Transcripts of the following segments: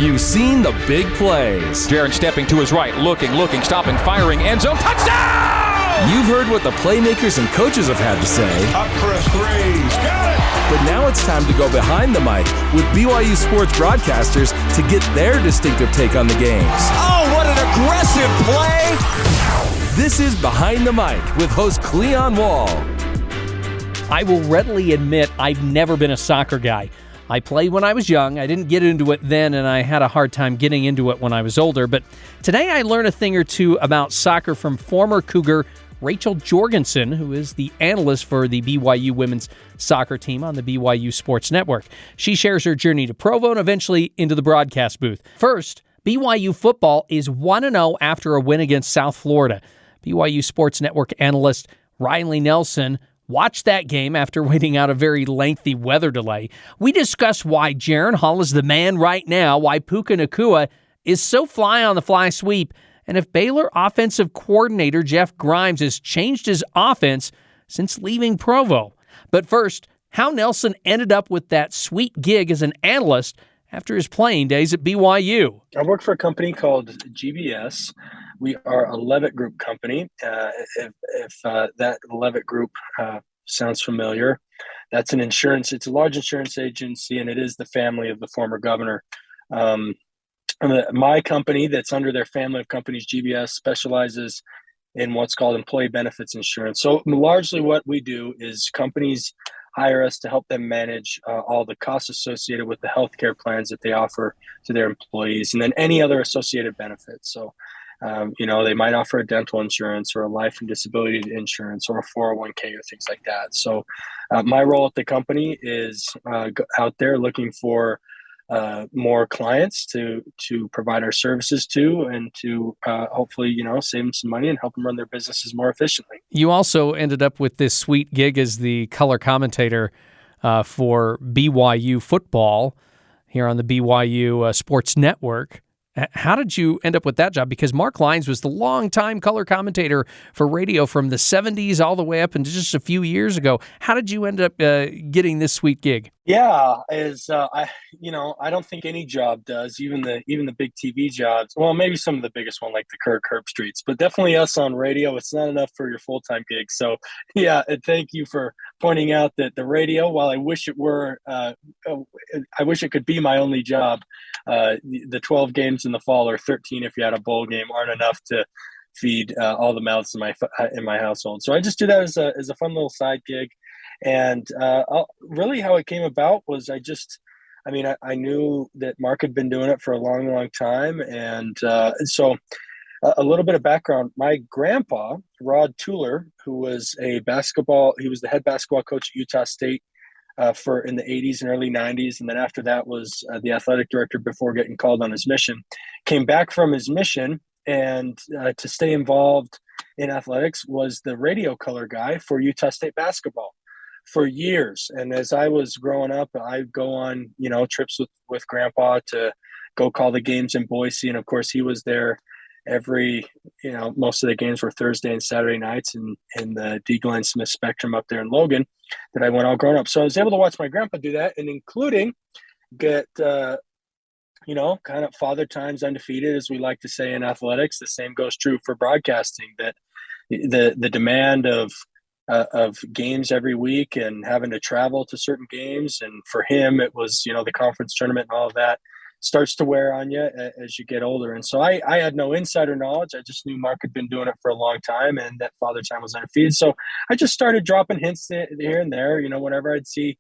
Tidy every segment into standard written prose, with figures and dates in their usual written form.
You've seen the big plays. Jaron stepping to his right, looking, stopping, firing, end zone, touchdown! You've heard what the playmakers and coaches have had to say. Up for a three. Got it! But now it's time to go behind the mic with BYU Sports broadcasters to get their distinctive take on the games. Oh, what an aggressive play! This is Behind the Mic with host Cleon Wall. I will readily admit I've never been a soccer guy. I played when I was young. I didn't get into it then, and I had a hard time getting into it when I was older. But today I learned a thing or two about soccer from former Cougar Rachel Jorgensen, who is the analyst for the BYU women's soccer team on the BYU Sports Network. She shares her journey to Provo and eventually into the broadcast booth. First, BYU football is 1-0 after a win against South Florida. BYU Sports Network analyst Riley Nelson watched that game after waiting out a very lengthy weather delay. We discuss why Jaron Hall is the man right now, why Puka Nacua is so fly-on-the-fly sweep, and if Baylor offensive coordinator Jeff Grimes has changed his offense since leaving Provo. But first, how Nelson ended up with that sweet gig as an analyst after his playing days at BYU. I work for a company called GBS. We are a Levitt Group company. If that Levitt Group sounds familiar, that's an insurance. It's a large insurance agency, and it is the family of the former governor. My company, that's under their family of companies, GBS, specializes in what's called employee benefits insurance. So largely what we do is companies hire us to help them manage all the costs associated with the healthcare plans that they offer to their employees, and then any other associated benefits. So, they might offer a dental insurance or a life and disability insurance or a 401k or things like that. So my role at the company is out there looking for more clients to provide our services to, and to hopefully, save them some money and help them run their businesses more efficiently. You also ended up with this sweet gig as the color commentator for BYU football here on the BYU Sports Network. How did you end up with that job? Because Mark Lyons was the longtime color commentator for radio from the 70s all the way up into just a few years ago. How did you end up getting this sweet gig? Yeah, I don't think any job does, even the big TV jobs. Well, maybe some of the biggest one like the Kirk Herbstreets, but definitely us on radio. It's not enough for your full-time gig. So yeah, and thank you for pointing out that the radio, while I wish it were, I wish it could be my only job. The 12 games in the fall, or 13 if you had a bowl game, aren't enough to feed all the mouths in my household. So I just do that as a fun little side gig. And really how it came about was I knew that Mark had been doing it for a long, long time. And so a little bit of background. My grandpa, Rod Tueller, who was he was the head basketball coach at Utah State in the 80s and early 90s. And then after that was the athletic director before getting called on his mission. Came back from his mission, and to stay involved in athletics was the radio color guy for Utah State basketball for years. And as I was growing up, I'd go on, trips with Grandpa to go call the games in Boise. And of course he was there most of the games were Thursday and Saturday nights in the D. Glenn Smith Spectrum up there in Logan that I went all grown up. So I was able to watch my grandpa do that, and including get, kind of father times undefeated, as we like to say in athletics. The same goes true for broadcasting, that the demand of games every week and having to travel to certain games. And for him, it was, the conference tournament and all of that starts to wear on you as you get older. And so I had no insider knowledge. I just knew Mark had been doing it for a long time, and that father time was undefeated. So I just started dropping hints here and there, whenever I'd see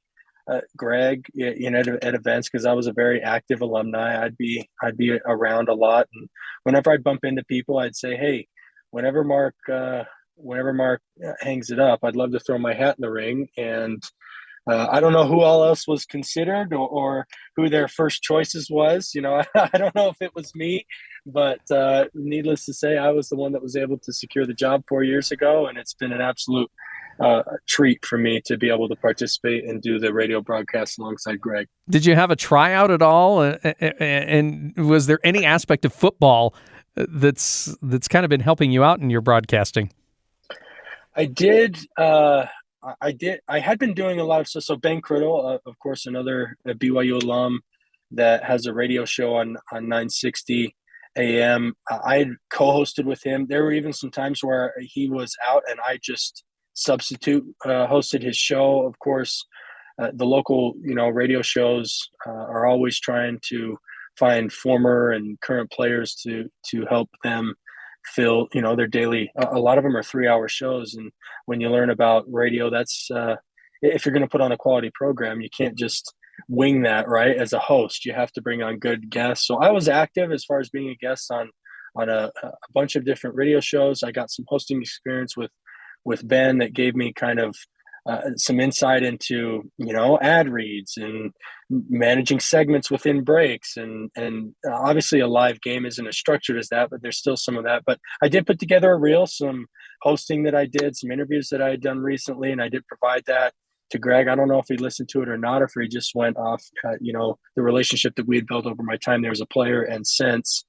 Greg, at events, because I was a very active alumni. I'd be around a lot. And whenever I'd bump into people, I'd say, hey, whenever Mark hangs it up, I'd love to throw my hat in the ring. And I don't know who all else was considered or who their first choices was. I don't know if it was me, but needless to say, I was the one that was able to secure the job 4 years ago. And it's been an absolute treat for me to be able to participate and do the radio broadcast alongside Greg. Did you have a tryout at all? And was there any aspect of football that's kind of been helping you out in your broadcasting? I did. I had been doing a lot of stuff. So Ben Criddle, of course, another BYU alum, that has a radio show on 960 AM. I co-hosted with him. There were even some times where he was out and I just substitute hosted his show. Of course, the local, radio shows are always trying to find former and current players to help them fill, their daily. A lot of them are 3-hour shows, and when you learn about radio, that's if you're going to put on a quality program, you can't just wing that, right? As a host, you have to bring on good guests. So I was active as far as being a guest on a bunch of different radio shows. I got some hosting experience with Ben that gave me kind of some insight into, ad reads and managing segments within breaks. And obviously a live game isn't as structured as that, but there's still some of that. But I did put together a reel, some hosting that I did, some interviews that I had done recently, and I did provide that to Greg. I don't know if he listened to it or not, or if he just went off, the relationship that we had built over my time there as a player and since.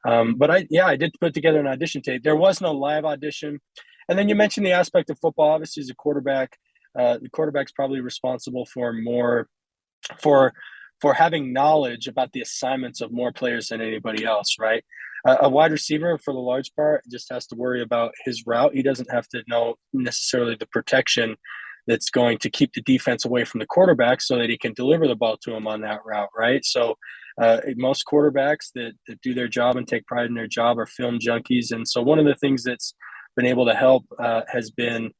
But I did put together an audition tape. There was no live audition. And then you mentioned the aspect of football. Obviously, as a quarterback, the quarterback's probably responsible for having knowledge about the assignments of more players than anybody else, right? A wide receiver, for the large part, just has to worry about his route. He doesn't have to know necessarily the protection that's going to keep the defense away from the quarterback so that he can deliver the ball to him on that route, right? So most quarterbacks that do their job and take pride in their job are film junkies. And so one of the things that's been able to help has been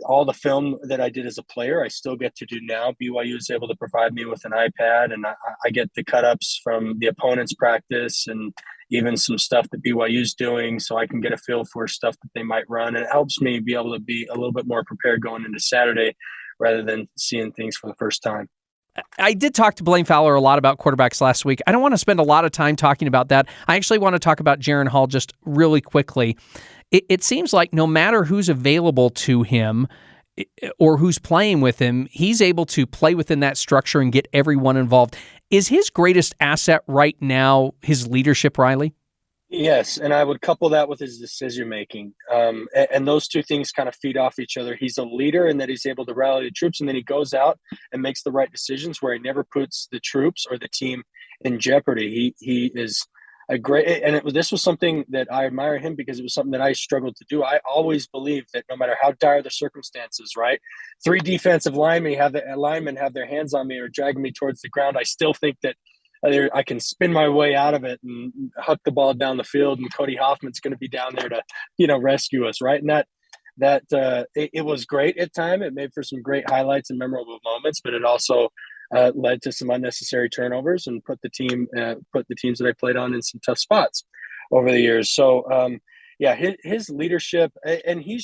all the film that I did as a player, I still get to do now. BYU is able to provide me with an iPad, and I get the cut-ups from the opponent's practice and even some stuff that BYU is doing, so I can get a feel for stuff that they might run. And it helps me be able to be a little bit more prepared going into Saturday rather than seeing things for the first time. I did talk to Blaine Fowler a lot about quarterbacks last week. I don't want to spend a lot of time talking about that. I actually want to talk about Jaren Hall just really quickly. It seems like no matter who's available to him or who's playing with him, he's able to play within that structure and get everyone involved. Is his greatest asset right now his leadership, Riley? Yes, and I would couple that with his decision-making. And those two things kind of feed off each other. He's a leader in that he's able to rally the troops, and then he goes out and makes the right decisions where he never puts the troops or the team in jeopardy. He is a great, and this was something that I admire him because it was something that I struggled to do. I always believed that no matter how dire the circumstances, right? 3 defensive linemen have their hands on me or dragging me towards the ground. I still think that I can spin my way out of it and huck the ball down the field, and Cody Hoffman's going to be down there to, rescue us, right? And it was great at time. It made for some great highlights and memorable moments, but it also led to some unnecessary turnovers and put the teams that I played on in some tough spots over the years. So, his leadership, and he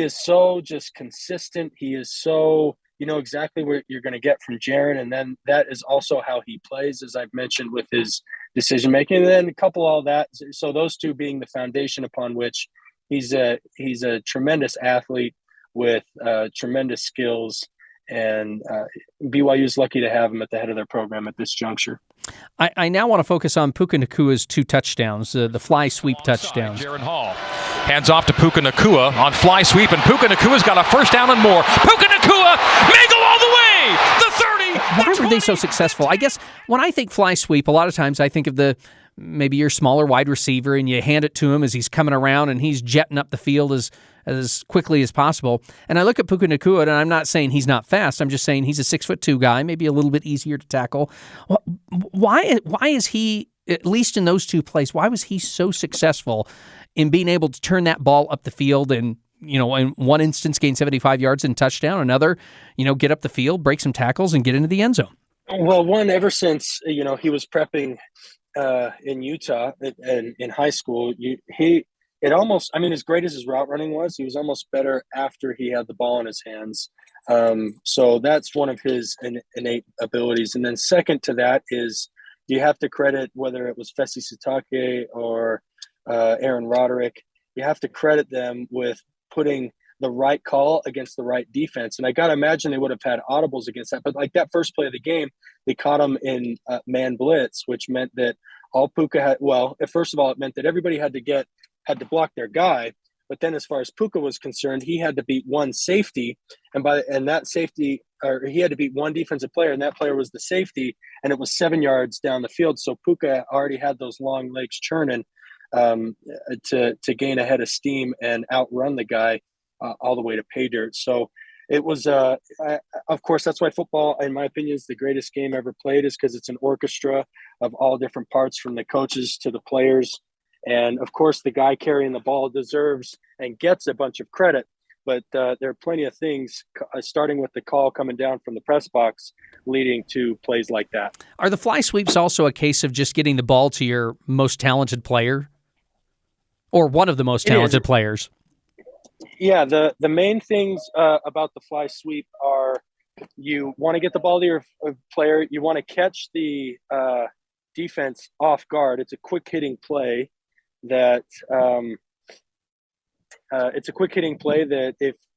is so just consistent. He is so, exactly what you're going to get from Jaren. And then that is also how he plays, as I've mentioned, with his decision-making. And then couple all that. So those two being the foundation upon which he's a tremendous athlete with tremendous skills. And BYU is lucky to have him at the head of their program at this juncture. I now want to focus on Puka Nakua's 2 touchdowns, the fly sweep touchdowns. Jaren Hall hands off to Puka Nakua on fly sweep, and Puka Nakua's got a first down and more. Puka Nakua may go all the way. The 30. Why were they so successful? I guess when I think fly sweep, a lot of times I think of maybe your smaller wide receiver and you hand it to him as he's coming around and he's jetting up the field as quickly as possible. And I look at Puka Nakua, and I'm not saying he's not fast. I'm just saying he's a 6'2" guy, maybe a little bit easier to tackle. Why is he, at least in those 2 plays, why was he so successful in being able to turn that ball up the field and, in one instance gain 75 yards and touchdown, another, get up the field, break some tackles, and get into the end zone? Well, one, ever since, he was prepping in Utah and in high school, as great as his route running was, he was almost better after he had the ball in his hands. So that's one of his innate abilities. And then second to that is you have to credit, whether it was Fesi Sitake or Aaron Roderick, you have to credit them with putting the right call against the right defense. And I got to imagine they would have had audibles against that. But like that first play of the game, they caught him in man blitz, which meant that all Puka had, first of all, it meant that everybody had to block their guy. But then as far as Puka was concerned, he had to beat one safety, and that safety, or he had to beat one defensive player, and that player was the safety, and it was 7 yards down the field. So Puka already had those long legs churning to gain a head of steam and outrun the guy all the way to pay dirt. So it was, of course, that's why football, in my opinion, is the greatest game ever played, is because it's an orchestra of all different parts, from the coaches to the players. And, of course, the guy carrying the ball deserves and gets a bunch of credit. But there are plenty of things, starting with the call coming down from the press box, leading to plays like that. Are the fly sweeps also a case of just getting the ball to your most talented player? Or one of the most talented players? Yeah, the main things about the fly sweep are, you want to get the ball to your player. You want to catch the defense off guard. It's a quick hitting play that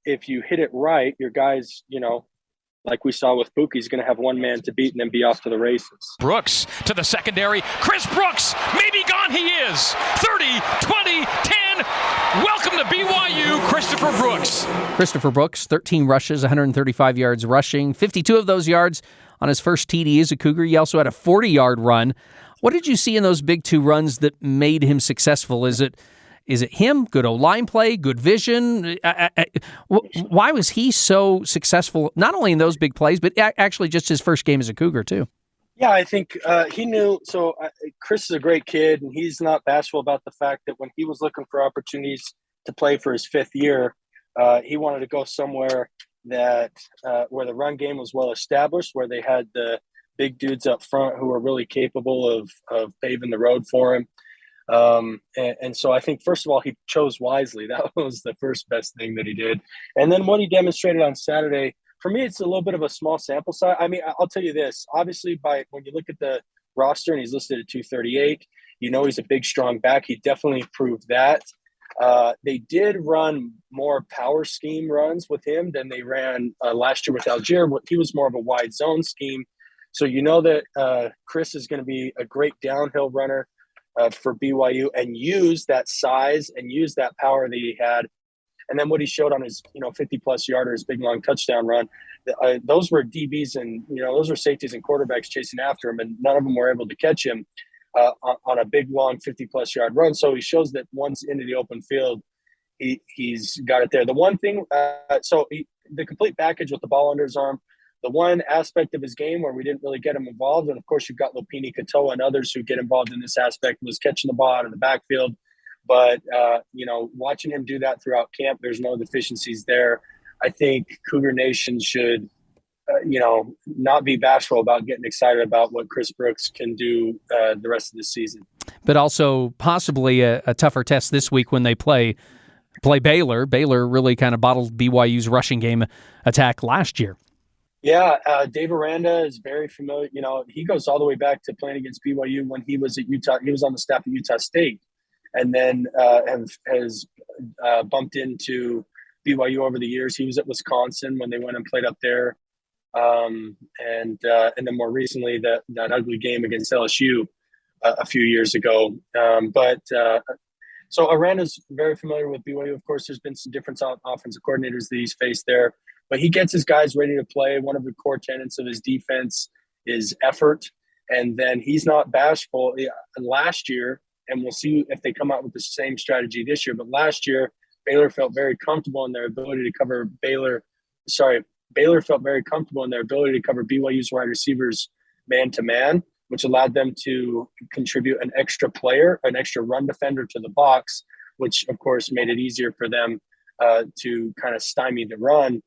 if you hit it right, your guys, like we saw with Buki, he's going to have one man to beat and then be off to the races. Brooks to the secondary. Chris Brooks, maybe gone he is. 30, 20, 10. Welcome to BYU, Christopher Brooks. Christopher Brooks, 13 rushes, 135 yards rushing, 52 of those yards on his first TD as a Cougar. He also had a 40-yard run. What did you see in those big two runs that made him successful? Is it him? Good O-line play, good vision? Why was he so successful, not only in those big plays, but actually just his first game as a Cougar, too? Yeah, I think he knew. So Chris is a great kid, and he's not bashful about the fact that when he was looking for opportunities to play for his fifth year, he wanted to go somewhere that where the run game was well established, where they had the big dudes up front who were really capable of paving the road for him. And so I think, first of all, he chose wisely. That was the first best thing that he did. And then what he demonstrated on Saturday, for me, it's a little bit of a small sample size. I mean, I'll tell you this, obviously, when you look at the roster and he's listed at 238, he's a big, strong back. He definitely proved that. They did run more power scheme runs with him than they ran last year with Algier. He was more of a wide zone scheme. So that Chris is going to be a great downhill runner for BYU, and use that size and use that power that he had. And then what he showed on his 50-plus yarder, his big, long touchdown run, those were DBs and, those were safeties and quarterbacks chasing after him, and none of them were able to catch him on a big, long 50-plus yard run. So he shows that once into the open field, he's got it there. The one thing, the complete package with the ball under his arm, the one aspect of his game where we didn't really get him involved, and of course you've got Lopini, Katoa, and others who get involved in this aspect, was catching the ball out of the backfield. But, watching him do that throughout camp, there's no deficiencies there. I think Cougar Nation should, not be bashful about getting excited about what Chris Brooks can do the rest of the season. But also possibly a tougher test this week when they play Baylor. Baylor really kind of bottled BYU's rushing game attack last year. Yeah, Dave Aranda is very familiar. He goes all the way back to playing against BYU when he was at Utah. He was on the staff at Utah State, and then has bumped into BYU over the years. He was at Wisconsin when they went and played up there, and then more recently that ugly game against LSU a few years ago. So Aranda's very familiar with BYU. Of course, there's been some different offensive coordinators that he's faced there. But he gets his guys ready to play. One of the core tenets of his defense is effort. And then he's not bashful. Last year, and we'll see if they come out with the same strategy this year, but last year, Baylor felt very comfortable in their ability to cover Baylor felt very comfortable in their ability to cover BYU's wide receivers man-to-man, which allowed them to contribute an extra player, an extra run defender to the box, which, of course, made it easier for them to kind of stymie the run.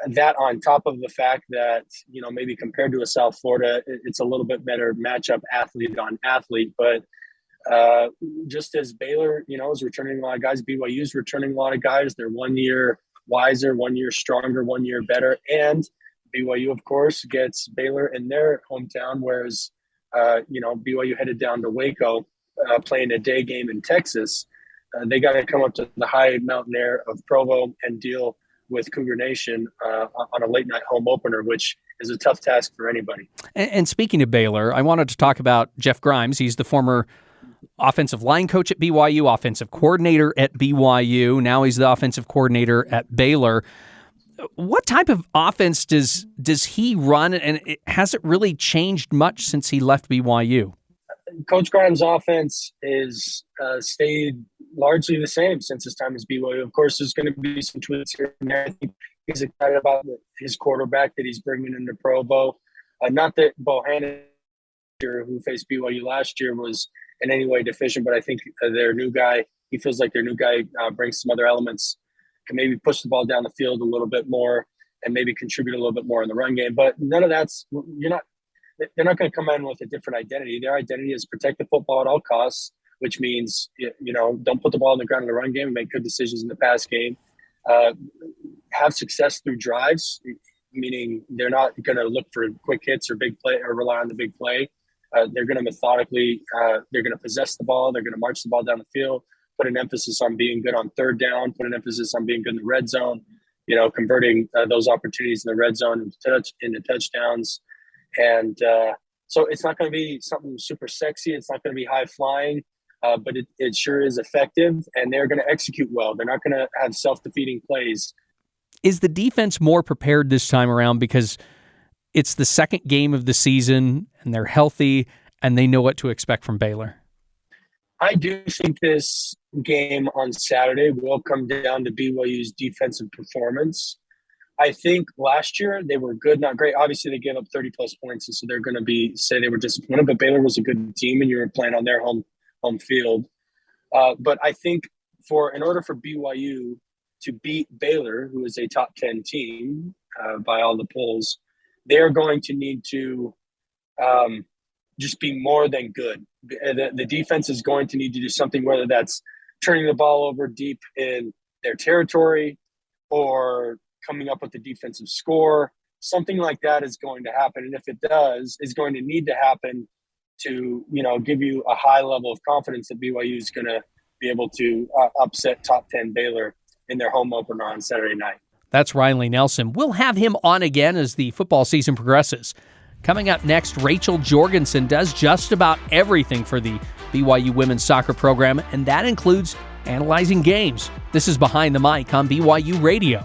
That on top of the fact that, maybe compared to a South Florida, it's a little bit better matchup athlete on athlete. But just as Baylor, is returning a lot of guys, BYU's returning a lot of guys. They're 1 year wiser, 1 year stronger, 1 year better. And BYU, of course, gets Baylor in their hometown, whereas, BYU headed down to Waco playing a day game in Texas. They got to come up to the high mountain air of Provo and deal with Cougar Nation on a late night home opener, which is a tough task for anybody. And speaking of Baylor, I wanted to talk about Jeff Grimes. He's the former offensive line coach at BYU, offensive coordinator at BYU. Now he's the offensive coordinator at Baylor. What type of offense does he run, and has it really changed much since he left BYU? Coach Grimes' offense is stayed largely the same since his time as BYU. Of course, there's going to be some tweaks here and there. I think he's excited about his quarterback that he's bringing into Provo. Not that Bohannon, who faced BYU last year, was in any way deficient, but I think their new guy, he feels like their new guy brings some other elements, can maybe push the ball down the field a little bit more and maybe contribute a little bit more in the run game. But none of that's – they're not going to come in with a different identity. Their identity is protect the football at all costs, which means, don't put the ball on the ground in the run game and make good decisions in the pass game. Have success through drives, meaning they're not going to look for quick hits or big play or rely on the big play. They're going to methodically, they're going to possess the ball. They're going to march the ball down the field, put an emphasis on being good on third down, put an emphasis on being good in the red zone, converting those opportunities in the red zone into touchdowns. And so it's not going to be something super sexy. It's not going to be high flying, but it sure is effective, and they're going to execute well. They're not going to have self-defeating plays. Is the defense more prepared this time around because it's the second game of the season and they're healthy and they know what to expect from Baylor? I do think this game on Saturday will come down to BYU's defensive performance. I think last year they were good, not great. Obviously, they gave up 30-plus points, and so they're going to say they were disappointed. But Baylor was a good team, and you were playing on their home field. But I think in order for BYU to beat Baylor, who is a top 10 team by all the polls, they're going to need to just be more than good. The defense is going to need to do something, whether that's turning the ball over deep in their territory or coming up with the defensive score. Something like that is going to happen. And if it does, is going to need to happen to, give you a high level of confidence that BYU is going to be able to upset top 10 Baylor in their home opener on Saturday night. That's Riley Nelson. We'll have him on again as the football season progresses. Coming up next, Rachel Jorgensen does just about everything for the BYU women's soccer program, and that includes analyzing games. This is Behind the Mic on BYU Radio.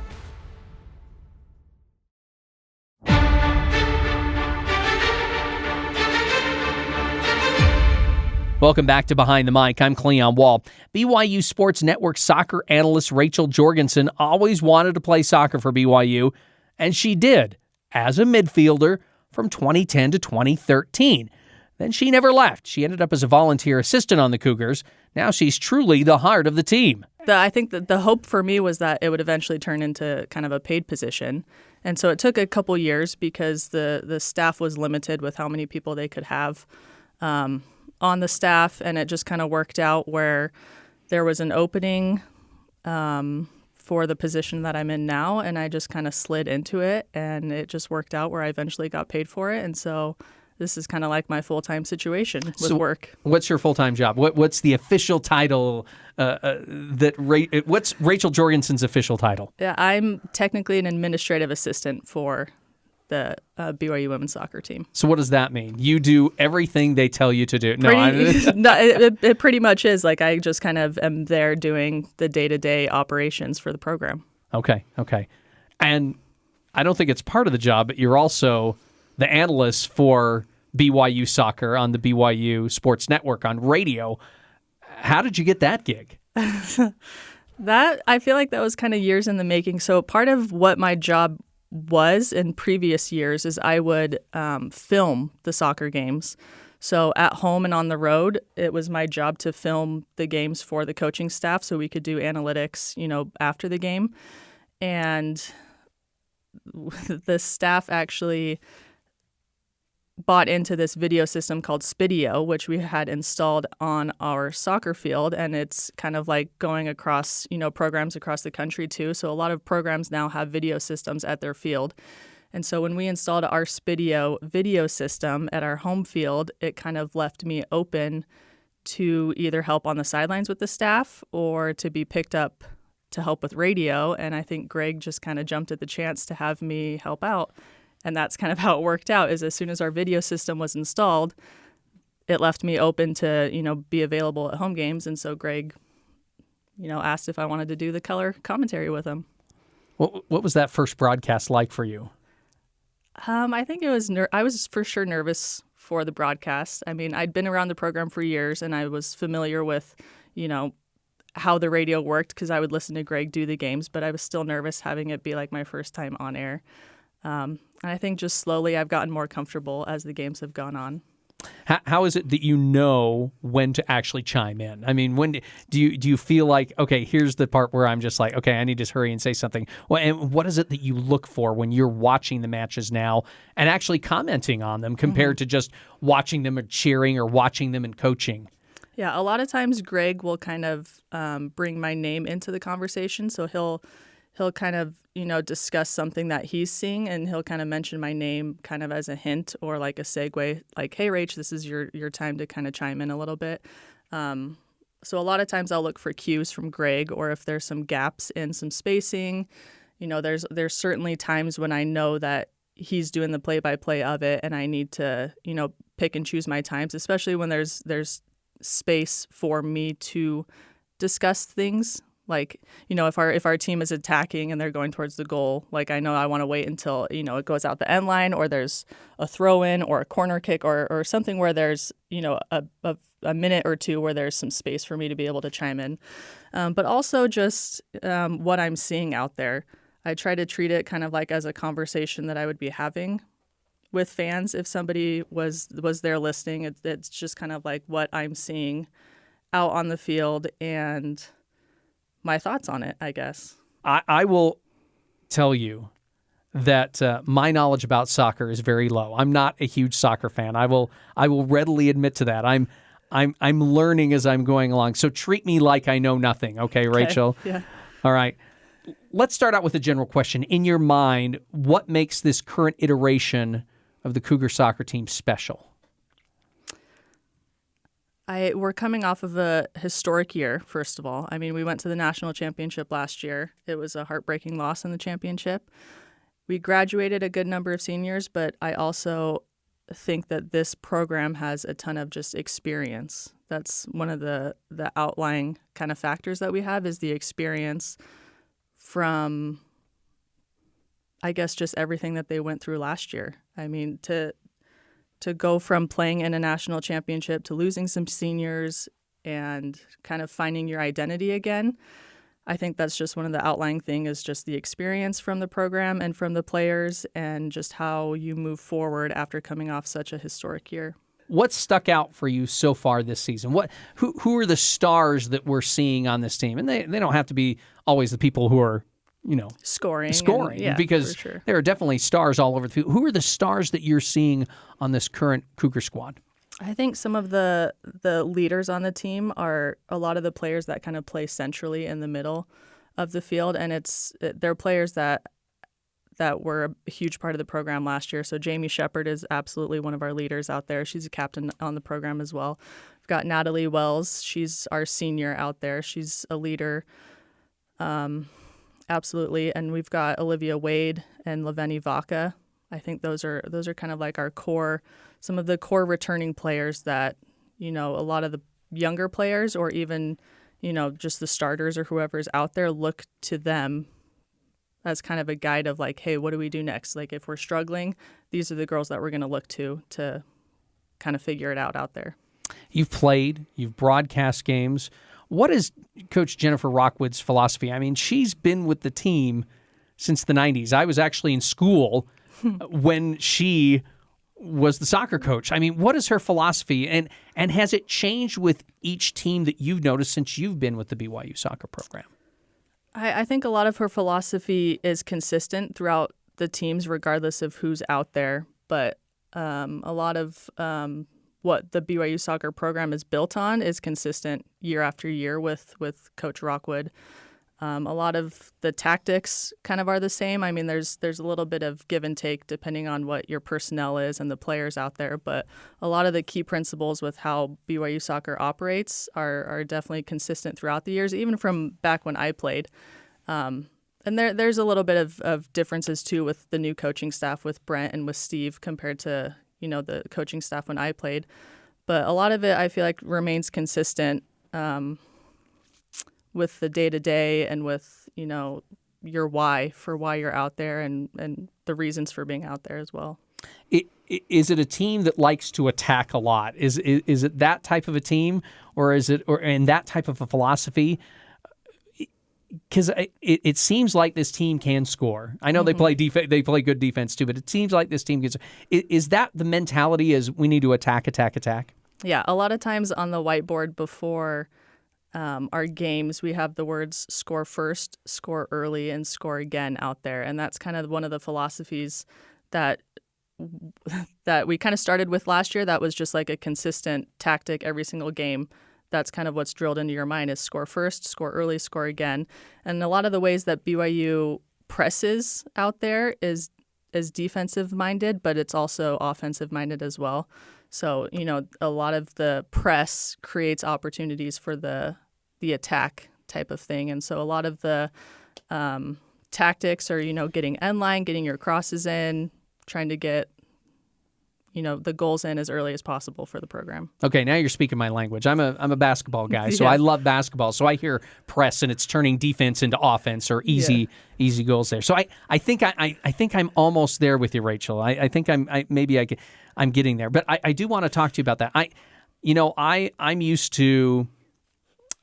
Welcome back to Behind the Mic. I'm Cleon Wall. BYU Sports Network soccer analyst Rachel Jorgensen always wanted to play soccer for BYU, and she did, as a midfielder from 2010 to 2013. Then she never left. She ended up as a volunteer assistant on the Cougars. Now she's truly the heart of the team. I think that the hope for me was that it would eventually turn into kind of a paid position. And so it took a couple years because the staff was limited with how many people they could have on the staff, and it just kind of worked out where there was an opening for the position that I'm in now, and I just kind of slid into it, and it just worked out where I eventually got paid for it. And so this is kind of like my full-time situation with work. What's your full-time job? What's the official title? What's Rachel Jorgensen's official title? Yeah, I'm technically an administrative assistant for the BYU women's soccer team. So what does that mean? You do everything they tell you to do? It pretty much is. Like, I just kind of am there doing the day-to-day operations for the program. Okay. And I don't think it's part of the job, but you're also the analyst for BYU soccer on the BYU Sports Network on radio. How did you get that gig? That, I feel like that was kind of years in the making. So part of what my job was in previous years is I would film the soccer games. So at home and on the road, it was my job to film the games for the coaching staff so we could do analytics, after the game. And the staff actually bought into this video system called Spidio, which we had installed on our soccer field. And it's kind of like going across, programs across the country too. So a lot of programs now have video systems at their field. And so when we installed our Spidio video system at our home field, it kind of left me open to either help on the sidelines with the staff or to be picked up to help with radio. And I think Greg just kind of jumped at the chance to have me help out. And that's kind of how it worked out, is as soon as our video system was installed, it left me open to, be available at home games. And so Greg, asked if I wanted to do the color commentary with him. What was that first broadcast like for you? I think it was, I was for sure nervous for the broadcast. I mean, I'd been around the program for years and I was familiar with, how the radio worked because I would listen to Greg do the games, but I was still nervous having it be like my first time on air. And I think just slowly I've gotten more comfortable as the games have gone on. How is it that you know when to actually chime in? I mean, when do you feel like, okay, here's the part where I'm just like, okay, I need to hurry and say something. Well, and what is it that you look for when you're watching the matches now and actually commenting on them compared to just watching them and cheering or watching them and coaching? Yeah, a lot of times Greg will kind of bring my name into the conversation. So he'll kind of, discuss something that he's seeing, and he'll kind of mention my name kind of as a hint or like a segue, like, hey, Rach, this is your time to kind of chime in a little bit. So a lot of times I'll look for cues from Greg, or if there's some gaps in some spacing. There's certainly times when I know that he's doing the play-by-play of it, and I need to, pick and choose my times, especially when there's space for me to discuss things. Like, if our team is attacking and they're going towards the goal, like I know I want to wait until, it goes out the end line, or there's a throw in or a corner kick or something where there's, a minute or two where there's some space for me to be able to chime in. But also just what I'm seeing out there. I try to treat it kind of like as a conversation that I would be having with fans. If somebody was there listening, it's just kind of like what I'm seeing out on the field and my thoughts on it, I guess. I will tell you that my knowledge about soccer is very low. I'm not a huge soccer fan. I will readily admit to that. I'm learning as I'm going along. So treat me like I know nothing, okay, Rachel? Yeah. All right. Let's start out with a general question. In your mind, what makes this current iteration of the Cougar soccer team special? We're coming off of a historic year, first of all. I mean, we went to the national championship last year. It was a heartbreaking loss in the championship. We graduated a good number of seniors, but I also think that this program has a ton of just experience. That's one of the outlying kind of factors that we have, is the experience from, I guess, just everything that they went through last year. I mean, to go from playing in a national championship to losing some seniors and kind of finding your identity again, I think that's just one of the outlying things, is just the experience from the program and from the players, and just how you move forward after coming off such a historic year. What stuck out for you so far this season? Who are the stars that we're seeing on this team? And they don't have to be always the people who are, scoring, and, because for sure. There are definitely stars all over the field. Who are the stars that you're seeing on this current Cougar squad? I think some of the leaders on the team are a lot of the players that kind of play centrally in the middle of the field, and they're players that were a huge part of the program last year. So Jamie Shepard is absolutely one of our leaders out there. She's a captain on the program as well. We've got Natalie Wells. She's our senior out there. She's a leader. Absolutely. And we've got Olivia Wade and Laveni Vaca. I think those are kind of like our core, some of the core returning players that, a lot of the younger players, or even, just the starters or whoever's out there, look to them as kind of a guide of like, hey, what do we do next? Like, if we're struggling, these are the girls that we're going to look to kind of figure it out there. You've played, you've broadcast games. What is Coach Jennifer Rockwood's philosophy? I mean, she's been with the team since the 90s. I was actually in school when she was the soccer coach. I mean, what is her philosophy? And has it changed with each team that you've noticed since you've been with the BYU soccer program? I think a lot of her philosophy is consistent throughout the teams, regardless of who's out there. But a lot of what the BYU soccer program is built on is consistent year after year with Coach Rockwood. A lot of the tactics kind of are the same. I mean, there's a little bit of give and take depending on what your personnel is and the players out there. But a lot of the key principles with how BYU soccer operates are definitely consistent throughout the years, even from back when I played. And there's a little bit of differences, too, with the new coaching staff with Brent and with Steve compared to, the coaching staff when I played. But a lot of it, I feel like, remains consistent with the day-to-day and with, your why you're out there and the reasons for being out there as well. Is it a team that likes to attack a lot? Is it that type of a team, or is it in that type of a philosophy? Because it seems like this team can score. I know they play they play good defense too, but it seems like this team gets. Is that the mentality? Is we need to attack? Yeah, a lot of times on the whiteboard before our games, we have the words "score first," "score early," and "score again" out there, and that's kind of one of the philosophies that we kind of started with last year. That was just like a consistent tactic every single game. That's kind of what's drilled into your mind is score first, score early, score again. And a lot of the ways that BYU presses out there is defensive minded, but it's also offensive minded as well. So, a lot of the press creates opportunities for the attack type of thing. And so a lot of the tactics are, getting end line, getting your crosses in, trying to get the goals in as early as possible for the program. Okay, now you're speaking my language. I'm a basketball guy, so I love basketball. So I hear press and it's turning defense into offense or easy goals there. So I think I'm almost there with you, Rachel. I think I'm getting there. But I do want to talk to you about that. I'm used to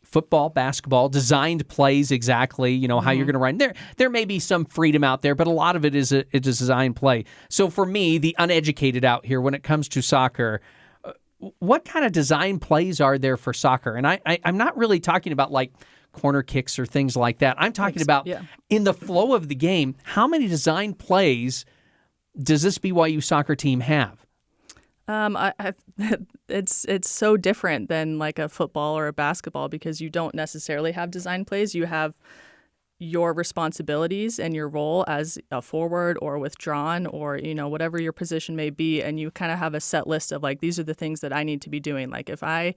football, basketball, designed plays exactly, how you're going to run. There may be some freedom out there, but a lot of it is a designed play. So for me, the uneducated out here, when it comes to soccer, what kind of design plays are there for soccer? And I'm not really talking about like corner kicks or things like that. I'm talking about in the flow of the game, how many design plays does this BYU soccer team have? It's so different than like a football or a basketball because you don't necessarily have design plays. You have your responsibilities and your role as a forward or withdrawn or, whatever your position may be. And you kind of have a set list of like, these are the things that I need to be doing. Like if I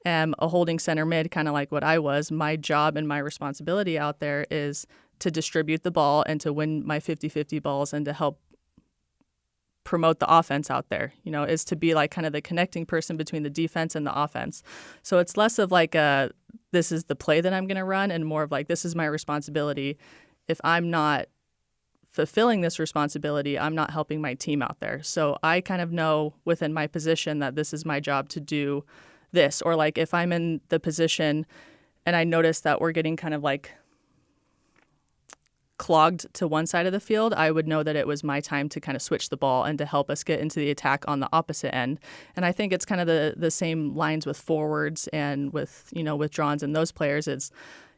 am a holding center mid, kind of like what I was, my job and my responsibility out there is to distribute the ball and to win my 50-50 balls and to help promote the offense out there, is to be like kind of the connecting person between the defense and the offense. So it's less of like this is the play that I'm going to run and more of like, this is my responsibility. If I'm not fulfilling this responsibility, I'm not helping my team out there. So I kind of know within my position that this is my job to do this. Or like if I'm in the position and I notice that we're getting kind of like clogged to one side of the field, I would know that it was my time to kind of switch the ball and to help us get into the attack on the opposite end. And I think it's kind of the same lines with forwards and with, withdrawns and those players. It's,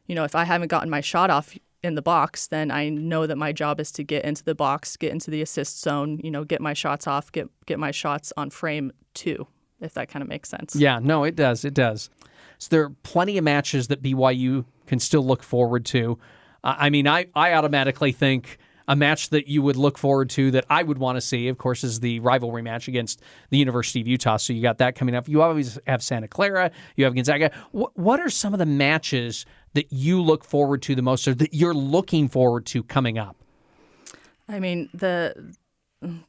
if I haven't gotten my shot off in the box, then I know that my job is to get into the box, get into the assist zone, get my shots off, get my shots on frame too, if that kind of makes sense. Yeah, no, it does. It does. So there are plenty of matches that BYU can still look forward to. I automatically think a match that you would look forward to that I would want to see, of course, is the rivalry match against the University of Utah. So you got that coming up. You always have Santa Clara. You have Gonzaga. What are some of the matches that you look forward to the most or that you're looking forward to coming up? I mean, the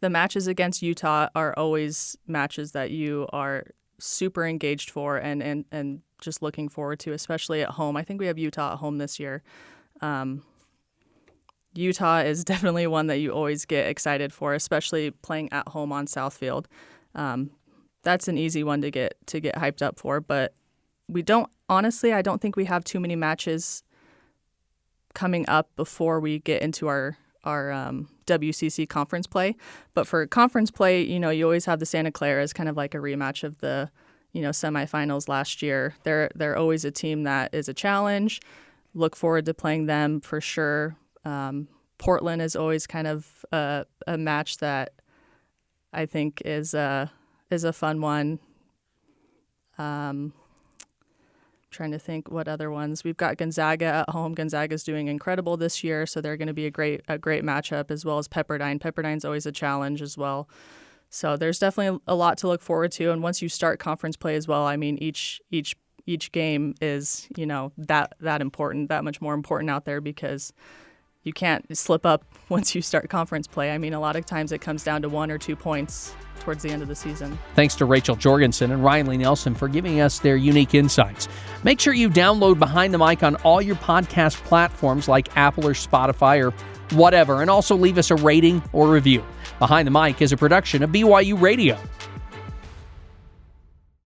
matches against Utah are always matches that you are super engaged for and just looking forward to, especially at home. I think we have Utah at home this year. Utah is definitely one that you always get excited for, especially playing at home on Southfield. That's an easy one to get hyped up for, but I don't think we have too many matches coming up before we get into our WCC conference play. But for conference play, you always have the Santa Clara as kind of like a rematch of the, semifinals last year. They're always a team that is a challenge. Look forward to playing them for sure. Portland is always kind of a match that I think is a fun one. Trying to think what other ones. We've got Gonzaga at home. Gonzaga's doing incredible this year, so they're going to be a great matchup, as well as Pepperdine. Pepperdine's always a challenge as well. So there's definitely a lot to look forward to. And once you start conference play as well, I mean, each game is, that important, that much more important out there because you can't slip up once you start conference play. I mean, a lot of times it comes down to 1 or 2 points towards the end of the season. Thanks to Rachel Jorgensen and Riley Nelson for giving us their unique insights. Make sure you download Behind the Mic on all your podcast platforms like Apple or Spotify or whatever, and also leave us a rating or review. Behind the Mic is a production of BYU Radio.